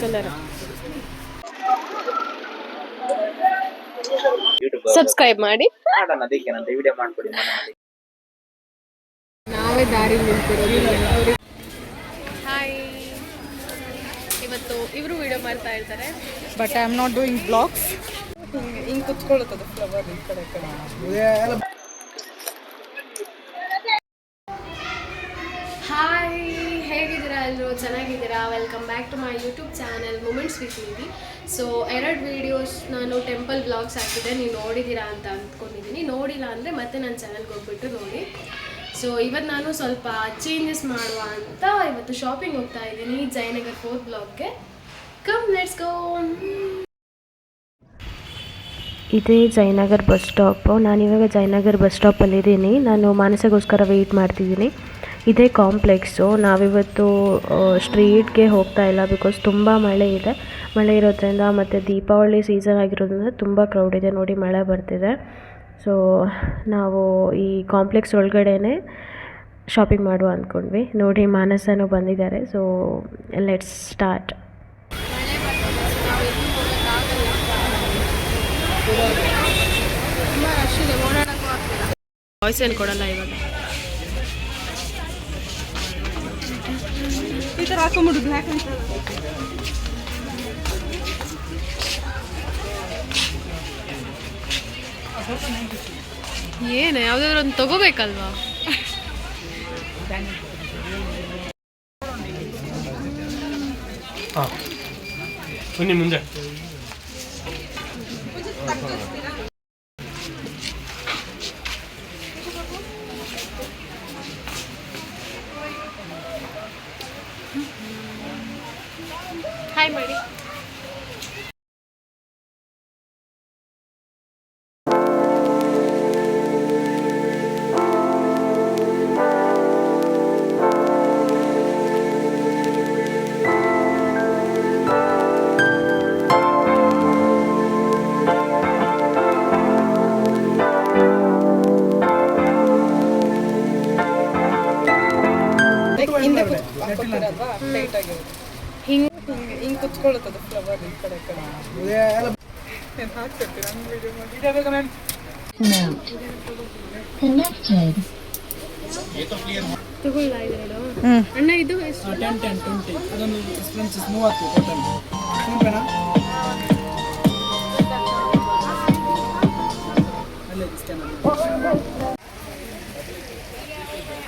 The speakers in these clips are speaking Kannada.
ಕಲರ್ ಸಬ್ಸ್ಕ್ರೈಬ್ ಮಾಡಿ ವಿಡಿಯೋ ಮಾಡ್ಕೊಡಿ. ನಾವೇ ದಾರಿ ನಿಲ್ತಿರೋದು. ಹಾಯ್, ಇವತ್ತು ಇವರು ವಿಡಿಯೋ ಮಾಡ್ತಾ ಇರ್ತಾರೆ, but I am not doing blogs. ಹಿಂಗೆ ಕುತ್ಕೊಳ್ಳುತ್ತದೆ ಫ್ಲವರ್ ಈ ಕಡೆ ಕಡೆ. ಹಾಯ್, ಹೇಗಿದ್ದೀರಾ ಎಲ್ಲರೂ? ಚೆನ್ನಾಗಿದ್ದೀರಾ? Welcome back to my YouTube channel moments with Nidhi. So 2 videos ನಾನು ಟೆಂಪಲ್ ಬ್ಲಾಗ್ಸ್ ಹಾಕಿದ್ದೆ, ನೀವು ನೋಡಿದ್ದೀರಾ ಅಂತ ಅಂದ್ಕೊಂಡಿದ್ದೀನಿ. ನೋಡಿಲ್ಲ ಅಂದರೆ ಮತ್ತೆ ನನ್ನ ಚಾನಲ್ಗೆ ಹೋಗ್ಬಿಟ್ಟು ನೋಡಿ. ಸೊ ಇವತ್ತು ನಾನು ಸ್ವಲ್ಪ ಚೇಂಜಸ್ ಮಾಡುವ ಅಂತ ಇವತ್ತು ಶಾಪಿಂಗ್ ಹೋಗ್ತಾ ಇದ್ದೀನಿ, ಜಯನಗರ್ 4th ಬ್ಲಾಕ್ಗೆ. Come let's go. ಇದೇ ಜಯನಗರ್ ಬಸ್ ಸ್ಟಾಪು. ನಾನಿವಾಗ ಜಯನಗರ್ ಬಸ್ ಸ್ಟಾಪಲ್ಲಿದ್ದೀನಿ. ನಾನು ಮಾನಸಗೋಸ್ಕರ ವೆಯ್ಟ್ ಮಾಡ್ತಿದ್ದೀನಿ. ಇದೇ ಕಾಂಪ್ಲೆಕ್ಸು. ನಾವಿವತ್ತು ಸ್ಟ್ರೀಟ್ಗೆ ಹೋಗ್ತಾ ಇಲ್ಲ, ಬಿಕಾಸ್ ತುಂಬ ಮಳೆ ಇದೆ. ಮಳೆ ಇರೋದ್ರಿಂದ ಮತ್ತು ದೀಪಾವಳಿ ಸೀಸನ್ ಆಗಿರೋದ್ರಿಂದ ತುಂಬ ಕ್ರೌಡ್ ಇದೆ. ನೋಡಿ, ಮಳೆ ಬರ್ತಿದೆ. ಸೊ ನಾವು ಈ ಕಾಂಪ್ಲೆಕ್ಸ್ ಒಳಗಡೆನೇ ಶಾಪಿಂಗ್ ಮಾಡುವ ಅಂದ್ಕೊಂಡ್ವಿ. ನೋಡಿ, ಮಾನಸನೂ ಬಂದಿದ್ದಾರೆ. So let's start. ತುಂಬ ರಶ್ ಇದೆ, ಓಡಾಡೋಕ್ಕೂ ಆಗ್ತಿಲ್ಲ. ವಾಯ್ಸ್ ಏನು ಕೊಡಲ್ಲ ಇವಾಗ. ಈ ಥರ ಹಾಕೊಂಬಿಡು ಬ್ಲ್ಯಾಕ್ ಅಂತ. ಏನು ಯಾವುದಾದ್ರು ಒಂದು ತಗೋಬೇಕಲ್ವಾ? ಬನ್ನಿ ಮುಂದೆ. ಹಾಯ್ ಮಾಡಿ. ಹಿಂಗೆ ಕುತ್ಕೊಳ್ಳುತ್ತದೆ ಫ್ಲವರ್ ಈ ಕಡೆ ಕಡೆ. ಹಾಕ್ತಿರ್ತೀರ ಹಂಗೆ ವಿಡಿಯೋ ಮಾಡಿ. ತಗೊಳ್ಳ ಇದೆರಡು ಅಣ್ಣ, ಇದು ಎಷ್ಟು? 10 ಅದೊಂದು ಎಕ್ಸ್ಪೆನ್ಸಸ್ 30 ಟೋಟಲ್.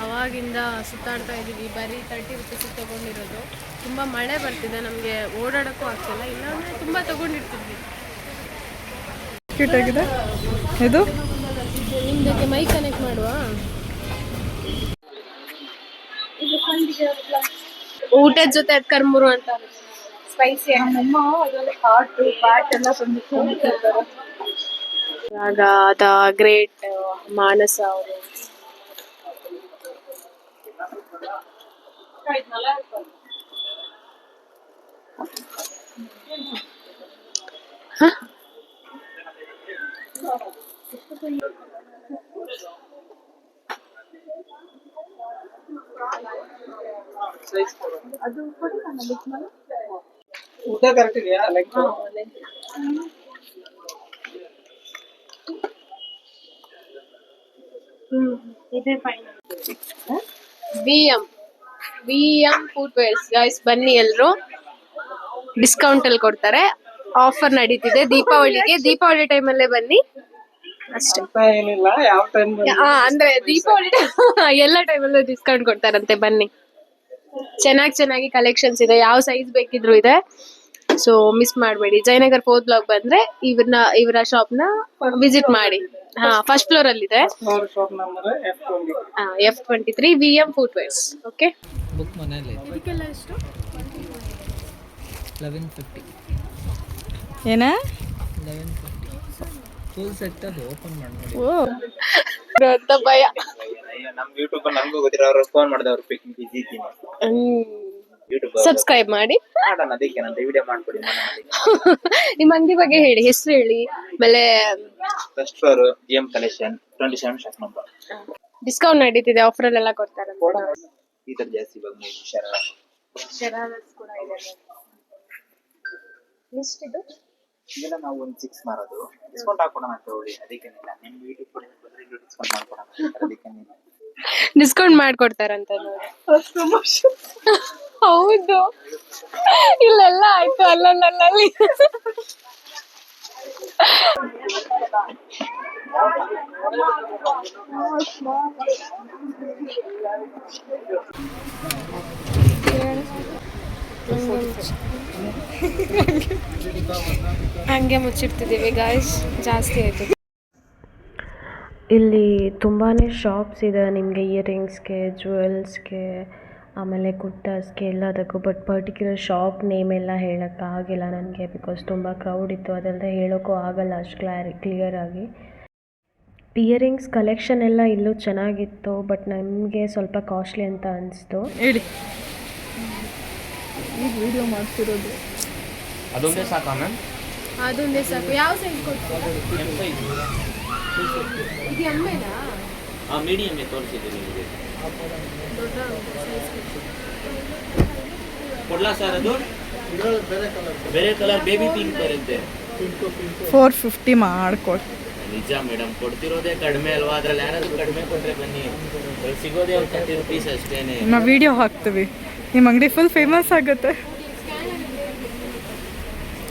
ಅವಾಗಿಂದ ಸುತ್ತಾಡ್ತಾ ಇದ್ದೀವಿ, ಬರೀ 30 ರೂಪೀಸ್ ತೊಗೊಂಡಿರೋದು. ತುಂಬ ಮಳೆ ಬರ್ತಿದೆ, ನಮಗೆ ಓಡಾಡೋಕ್ಕೂ ಆಗ್ತಿಲ್ಲ. ಇಲ್ಲಾಂದರೆ ತುಂಬ ತೊಗೊಂಡಿರ್ತಿದ್ವಿ. ಕ್ಯೂಟ್ ಆಗಿದೆ ಇದು. ನಿಮ್ದಕ್ಕೆ ಮೈ ಕನೆಕ್ಟ್ ಮಾಡುವ. ಊಟದ ಜೊತೆ ಅದು ಕರ್ಮೂರು ಅಂತ ಸ್ಪೈಸಿ. ಇವಾಗ ಅದ ಗ್ರೇಟ್ ಮಾನಸ ಅವರು ಉದ್ದ ಕರೆಕ್ಟ್ ಇದೆಯಾ? ಇದೆ ಫೈನ್. ವಿ.ಎಂ ಫುಟ್ವೇರ್ಸ್ ಗೈಸ್, ಬನ್ನಿ ಎಲ್ರು. ಡಿಸ್ಕೌಂಟ್ ಅಲ್ಲಿ ಕೊಡ್ತಾರೆ, ಆಫರ್ ನಡೀತಿದೆ ದೀಪಾವಳಿಗೆ. ದೀಪಾವಳಿ ಟೈಮಲ್ಲೇ ಬನ್ನಿ ಅಷ್ಟೇ. ಏನಿಲ್ಲ, ಯಾವ ಟೈಮ್ ಅಂದ್ರೆ ದೀಪಾವಳಿ ಎಲ್ಲ ಟೈಮಲ್ಲೂ ಡಿಸ್ಕೌಂಟ್ ಕೊಡ್ತಾರಂತೆ. ಬನ್ನಿ, ಚೆನ್ನಾಗಿ ಕಲೆಕ್ಷನ್ಸ್ ಇದೆ, ಯಾವ ಸೈಜ್ ಬೇಕಿದ್ರು ಇದೆ. ಸೊ ಮಿಸ್ ಮಾಡಬೇಡಿ. ಜಯನಗರ್ 4th ಬ್ಲಾಕ್ ಬಂದ್ರೆ ಇವರ ಶಾಪ್ ನ ವಿಸಿಟ್ ಮಾಡಿ. ಫಸ್ಟ್ ಫ್ಲೋರ್ ಅಲ್ಲಿ ಇದೆ. F23 ವಿ.ಎಂ footwears. ಓಕೆ, ಬುಕ್ ಮನೆಯಲ್ಲಿ ಇದಕ್ಕೆಲ್ಲ ಎಷ್ಟು? 1150. ಏನ 1150 ಫುಲ್ ಸೆಟ್. ಅದು ಓಪನ್ ಮಾಡಿ ನೋಡಿ. ಓ ಅಂತ ಭಯ. ನಮ್ ಯೂಟ್ಯೂಬ್ ನಮಗೂ ಗೊತ್ತಿರೋ ಅವ್ರು ಫೋನ್ ಮಾಡಿದವ್ರು ಬಿಜಿ ಇದ್ದೀನಿ. ಸಬ್ಸ್ಕ್ರೈಬ್ ಮಾಡಿ. ಅದಕ್ಕೆ ನಂತ ವಿಡಿಯೋ ಮಾಡ್ಕೊಡಿ. ನಿಮ್ಮ ಅಂಗಡಿ ಬಗ್ಗೆ ಹೇಳಿ, ಹೆಸರು ಹೇಳಿ. ಆಮೇಲೆ first floor GM collection 27 shop number. Discount ನಡೀತಿದೆ, ಆಫರ್ ಎಲ್ಲ ಕೊಡ್ತಾರೆ. ಈ ತರ ಜಾಸ್ತಿ ಬಂದು ಶರಾರಸ್ ಕೂಡ ಇದೆ. ಎಷ್ಟಿದು? ಇದೆಲ್ಲ ನಾವು ಒಂದು 6 ಮಾರೋದು. ಡಿಸ್ಕೌಂಟ್ ಹಾಕೊಡೋಣ ಅಂತ ಹೇಳಿ ಅದಕ್ಕೇನಿಲ್ಲ. ನಿಮ್ಮ ಯೂಟ್ಯೂಬ್ ಕಡೆಯಿಂದ ಬಂದ್ರೆ ಇದು ಡಿಸ್ಕೌಂಟ್ ಮಾಡ್ಕೊಡೋಣ ಅದಕ್ಕೇನಿಲ್ಲ. ಡಿಸ್ಕೌಂಟ್ ಮಾಡ್ಕೊಡ್ತಾರಂತ ನೋಡಿ. ಹೌದು, ಇಲ್ಲೆಲ್ಲ ಆಯ್ತು ಅಲ್ಲಲ್ಲಿ. ಹಂಗೆ ಮುಚ್ಚಿಡ್ತಿದ್ದೀವಿ ಗಾಯ್ಸ್, ಜಾಸ್ತಿ ಆಯಿತು. ಇಲ್ಲಿ ತುಂಬಾ ಶಾಪ್ಸ್ ಇದೆ ನಿಮಗೆ ಇಯರಿಂಗ್ಸ್ಗೆ, ಜ್ಯುವೆಲ್ಸ್ಗೆ, ಆಮೇಲೆ ಕುರ್ತಾಸ್ಗೆ ಎಲ್ಲದಕ್ಕೂ. ಬಟ್ ಪರ್ಟಿಕ್ಯುಲರ್ ಶಾಪ್ ನೇಮ್ ಎಲ್ಲ ಹೇಳೋಕ್ಕಾಗಿಲ್ಲ ನನಗೆ, ಬಿಕಾಸ್ ತುಂಬ ಕ್ರೌಡ್ ಇತ್ತು. ಅದಲ್ಲದೆ ಹೇಳೋಕ್ಕೂ ಆಗಲ್ಲ ಅಷ್ಟು ಕ್ಲಿಯರಾಗಿ. ಇಯರಿಂಗ್ಸ್ ಕಲೆಕ್ಷನ್ ಎಲ್ಲ ಇಲ್ಲೂ ಚೆನ್ನಾಗಿತ್ತು, ಬಟ್ ನಮಗೆ ಸ್ವಲ್ಪ ಕಾಸ್ಟ್ಲಿ ಅಂತ ಅನಿಸ್ತು. ಹೇಳಿ, ಈಗ ವಿಡಿಯೋ ಮಾಡ್ತಿರೋದು ಅದೊಂದೇ ಸಾಕಾ ಮ್ಯಾಮ್? ಅದೊಂದೇ ಸಾಕು. ಯಾವ ಸೈಜ್ ಕೊಡ್ತೀರಾ? ಇದು ಎಮ್ಮೆನಾ? ಮೀಡಿಯಮ್ ತೋರಿಸಿದ್ದೀನಿ ನಿಮಗೆ. ದೊಡ್ಡ ಸೈಜ್ ಕೊಡ್ಲಾ ಸರ್? ಅದು ಬೇರೆ ಕಲರ್ ಬೇಬಿ ಪಿಂಕ್ ಬರುತ್ತೆ. 450 ಮಾಡ್ಕೊಡಿ. ನಿಜ ಮೇಡಮ್, ಕೊಡ್ತಿರೋದೇ ಕಡಿಮೆ ಅಲ್ವಾ? ಅದ್ರಲ್ಲಿ ಯಾರಾದ್ರೂ ಕಡಿಮೆ ಕೊಟ್ಟರೆ ಬನ್ನಿ. ಅದ್ರಲ್ಲಿ ಸಿಗೋದೇ ಒಂದು 30 ರೂಪೀಸ್ ಅಷ್ಟೇನೆ. ನಾವು ವಿಡಿಯೋ ಹಾಕ್ತೀವಿ, ನಿಮ್ಮ ಅಂಗಡಿ ಫುಲ್ ಫೇಮಸ್ ಆಗುತ್ತೆ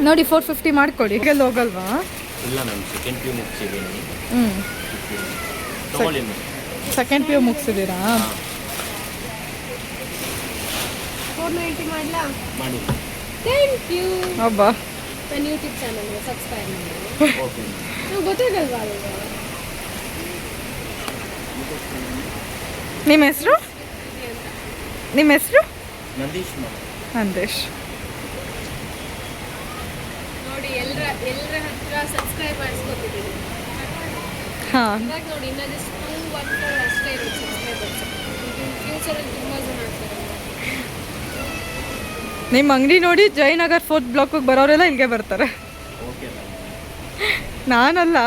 ನೋಡಿ. 450 ಮಾಡ್ಕೊಡಿ. ಈಗೆಲ್ಲ ಹೋಗಲ್ವಾ? ಇಲ್ಲ ಮ್ಯಾಮ್, ಸೆಕೆಂಡ್ ಪಿ ಯು ಮುಗಿಸಿದ್ದೀನಿ. ತಗೊಳ್ಳಿ ಮ್ಯಾಮ್. ಸೆಕೆಂಡ್ ಪಿ ಯು ಮುಗಿಸಿದ್ದೀರಾ? 490 ಮಾಡಲಾ? ಮಾಡಿ. Thank you. ಹಬ್ಬಾ, ನನ್ನ ಯೂಟ್ಯೂಬ್ ಚಾನಲ್ಗೆ ಸಬ್ಸ್ಕ್ರೈಬ್ ಮಾಡಿ. Okay ma'am. ನಾವು ಗೊತ್ತಾಗಲ್ವಾ ಅಲ್ವಾ? ನಿಮ್ಮ ಹೆಸರು? ನಂದೀಶ್ ಮ್ಯಾಮ್. ನಂದೇಶ್. ನೋಡಿ, ಎಲ್ಲರ ಹತ್ರ ಸಬ್ಸ್ಕ್ರೈಬ್ ಮಾಡಿಸ್ಕೊತಿದ್ದೀನಿ. ಹಾಂ, ಇವಾಗ ನೋಡಿ, ಇನ್ನೂ ಜಸ್ಟ್ 214 ಅಷ್ಟೇ ಇರೋದು ಸಬ್ಸ್ಕ್ರೈಬರ್ಸ್. ಫ್ಯೂಚರಲ್ಲಿ ತುಂಬ ಜನ ಆಗ್ತಾರೆ. ನಿಮ್ಮ ಅಂಗಡಿ ನೋಡಿ ಜಯನಗರ್ 4th ಬ್ಲಾಕಿಗೆ ಬರೋರೆಲ್ಲ ಇಲ್ಲಿಗೆ ಬರ್ತಾರೆ. Okay ma'am. ನಾನಲ್ಲ,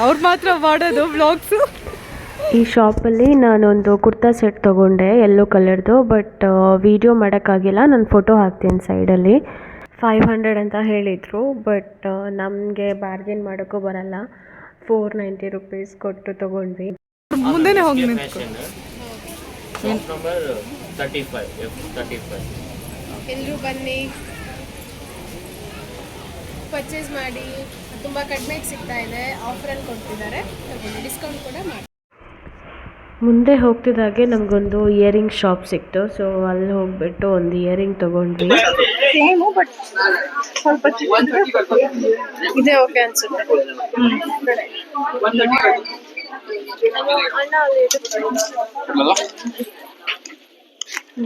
ಅವ್ರು ಮಾತ್ರ ಮಾಡೋದು ವ್ಲಾಗ್ಸು. ಈ ಶಾಪಲ್ಲಿ ನಾನೊಂದು ಕುರ್ತಾ ಸೆಟ್ ತೊಗೊಂಡೆ, ಯೆಲ್ಲೋ ಕಲರ್ದು. ಬಟ್ ವಿಡಿಯೋ ಮಾಡೋಕ್ಕಾಗಿಲ್ಲ, ನಾನು ಫೋಟೋ ಹಾಕ್ತೀನಿ ಸೈಡಲ್ಲಿ. 500 ಅಂತ ಹೇಳಿದರು, ಬಟ್ ನಮಗೆ ಬಾರ್ಗೇನ್ ಮಾಡೋಕ್ಕೂ ಬರಲ್ಲ. 490 ರೂಪೀಸ್ ಕೊಟ್ಟು ತೊಗೊಂಡ್ವಿ. ಮುಂದೆನೇ ಹೋಗಿ ಫ್ಯಾಷನ್ ಶಾಪ್ ನಂಬರ್ 35 F35. ಎಲ್ಲರೂ ಬನ್ನಿ, ಪರ್ಚೇಸ್ ಮಾಡಿ. ತುಂಬ ಕಡಿಮೆಗೆ ಸಿಗ್ತಾ ಇದೆ, ಆಫರಲ್ಲಿ ಕೊಡ್ತಿದ್ದಾರೆ. ತಗೊಳ್ಳಿ, ಡಿಸ್ಕೌಂಟ್ ಕೂಡ ಮಾಡಿ. ಮುಂದೆ ಹೋಗ್ತಿದ್ದಾಗೆ ನಮಗೊಂದು ಇಯರಿಂಗ್ ಶಾಪ್ ಸಿಕ್ತು. ಸೊ ಅಲ್ಲಿ ಹೋಗ್ಬಿಟ್ಟು ಒಂದು ಇಯರಿಂಗ್ ತೊಗೊಂಡ್ವಿ. ಇದೇ ಓಕೆ ಅನ್ಸುತ್ತೆ.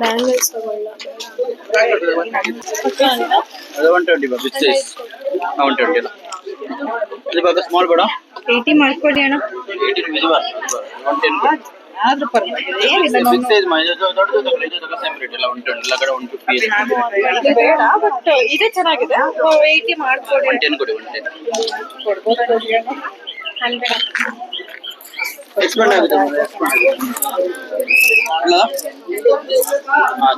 ಬ್ಯಾಂಗಲ್ಸ್ ತಗೊಳ್ಳ. ಅದು 120 ಬಿಗ್ ಸೈಜ್. 120 ಇದು ಬಾಗ ಸ್ಮಾಲ್ ಬೇಡ. 80 ಮಾಡ್ಕೊಡಿ ಅಣ್ಣ. 80 ಇದು 110 ಆದ್ರೂ ಪರವಾಗಿಲ್ಲ, ಏನಿಲ್ಲ. ಬಿಗ್ ಸೈಜ್ ದೊಡ್ಡದು ತಗೊಳ್ಳಿ. ಇದು ಸೇಮ್ ರೇಟ್ ಎಲ್ಲ 120 ಎಲ್ಲ ಕಡೆ 150 ಇದು ಬೇಡ, ಬಟ್ ಇದೇ ಚೆನ್ನಾಗಿದೆ. 80 ಮಾಡ್ಕೊಡಿ. 110 ಕೊಡಿ. 110 ಎಕ್ಸ್ಪೆಂಡ್ ಆಗಿದೆ ಅಲ್ಲ? ಹಾಂ,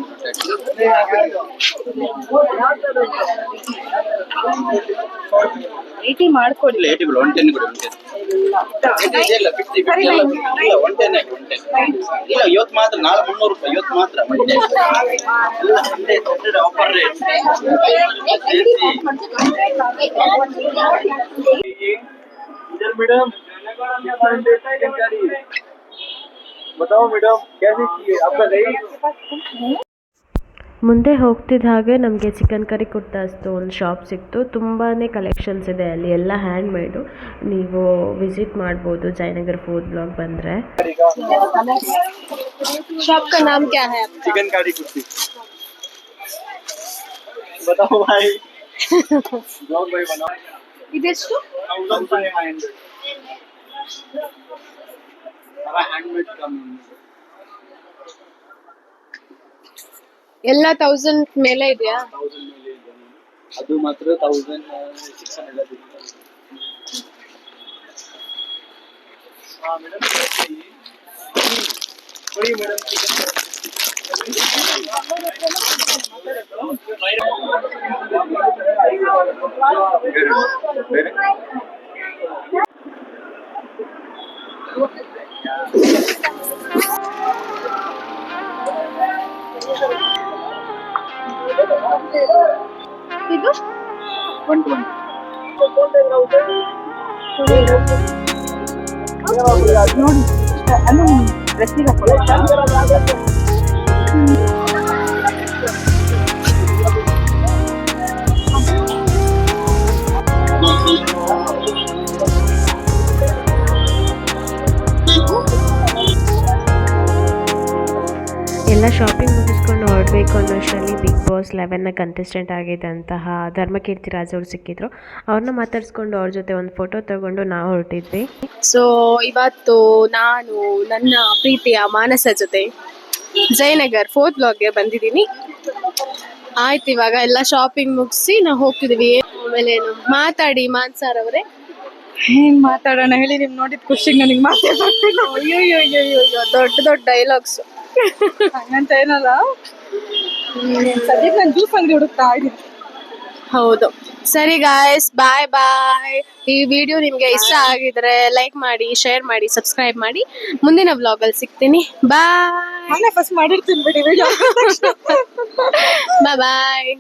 80 ಮಾಡ್ಕೊಡಿ. 80 ಬಿಡು. 110 ಕೊಡಿ. 110 ಇಲ್ಲ 50 ಎಲ್ಲ ಇಲ್ಲ 110 ಆಗಿ 110 ಇಲ್ಲ. ಇವತ್ತು ಮಾತ್ರ, ನಾಳೆ 300 ರೂಪಾಯಿ. ಇವತ್ತು ಮಾತ್ರ 110 ಎಲ್ಲ 100 ಆಫರ್ ರೇಟ್. इधर मैडम बताओ मैडम कैसे चाहिए आपका दही? ಮುಂದೆ ಹೋಗ್ತಿದ್ದ ಹಾಗೆ ನಮಗೆ ಚಿಕನ್ ಕರಿ ಕುರ್ತಾಸ್ದು ಒಂದು ಶಾಪ್ ಸಿಕ್ತು. ತುಂಬಾ ಕಲೆಕ್ಷನ್ಸ್ ಇದೆ ಅಲ್ಲಿ, ಎಲ್ಲ ಹ್ಯಾಂಡ್ ಮೇಡು. ನೀವು ವಿಸಿಟ್ ಮಾಡ್ಬೋದು ಜಯನಗರ್ 4th ಬ್ಲಾಕ್ ಬಂದರೆ. शॉप का नाम क्या है आपका? चिकन करी कुर्ती बताओ भाई. ब्लॉग भाई बनाओ. ಇದೆಷ್ಟು? 1500 हमारा हैंडमेड कम ಎಲ್ಲ 1000 ಮೇಲೆ ಇದೆಯಾ? 1000 ಮೇಲೆ ಇದೆ. ಅದು ಮಾತ್ರ 1600 ಇದೆ. हां मैडम कोई मैडम चिकन ಇದು ನೋಡಿ ಅದು ಡ್ರೆಸ್ಸಿಗೆ ಎಲ್ಲ ಶಾಪಿಂಗ್ ಮುಗಿಸ್ಕೊಂಡು ಹೊರಡಬೇಕು ಅನ್ನೋಷ್ಟರಲ್ಲಿ ಬಿಗ್ ಬಾಸ್ 11ನ ಕಂಟೆಸ್ಟೆಂಟ್ ಆಗಿದ್ದಂತಹ ಧರ್ಮಕೀರ್ತಿ ರಾಜ್ ಅವ್ರು ಸಿಕ್ಕಿದ್ರು. ಅವ್ರನ್ನ ಮಾತಾಡಿಸ್ಕೊಂಡು ಅವ್ರ ಜೊತೆ ಒಂದು ಫೋಟೋ ತಗೊಂಡು ನಾವು ಹೊರಟಿದ್ವಿ. ಸೊ ಇವತ್ತು ನಾನು ನನ್ನ ಪ್ರೀತಿಯ ಮಾನಸ ಜೊತೆ ಜಯನಗರ್ 4th ಬ್ಲಾಕ್ಗೆ ಬಂದಿದ್ದೀನಿ. ಆಯ್ತು, ಇವಾಗ ಎಲ್ಲ ಶಾಪಿಂಗ್ ಮುಗಿಸಿ ನಾವು ಹೋಗ್ತಿದೀವಿ. ಆಮೇಲೆ ಮಾತಾಡಿ ಮಾನ್ಸಾರ್ ಅವರೇ. ಏನ್ ಮಾತಾಡೋಣ ಹೇಳಿ, ನಿಮ್ ನೋಡಿದ ಖುಷಿಗೆ ನನಗೆ ಮಾತೇ ಬರ್ತಿಲ್ಲ. ಅಯ್ಯೋ ದೊಡ್ಡ ದೊಡ್ಡ ಡೈಲಾಗ್ಸ್. ಹಂಗಂತ ಏನಲ್ಲ, ಸದ್ಯಕ್ಕೆ ನಾನು ಜ್ಯೂಸ್ ಅಂಗಡಿ ಹುಡುಕ್ತಾ ಇದ್ದೀನಿ. ಹೌದು, ಸರಿ ಗಾಯ್ಸ್, ಬಾಯ್ ಬಾಯ್. ಈ ವಿಡಿಯೋ ನಿಮ್ಗೆ ಇಷ್ಟ ಆಗಿದ್ರೆ ಲೈಕ್ ಮಾಡಿ, ಶೇರ್ ಮಾಡಿ, ಸಬ್ಸ್ಕ್ರೈಬ್ ಮಾಡಿ. ಮುಂದಿನ ವ್ಲಾಗಲ್ಲಿ ಸಿಗ್ತೀನಿ. ಬಾಯ್ ನಾನೇ ಫಸ್ಟ್ ಮಾಡಿರ್ತೀನಿ ಬಿಡಿ ವಿಡಿಯೋ. ಬಾಯ್.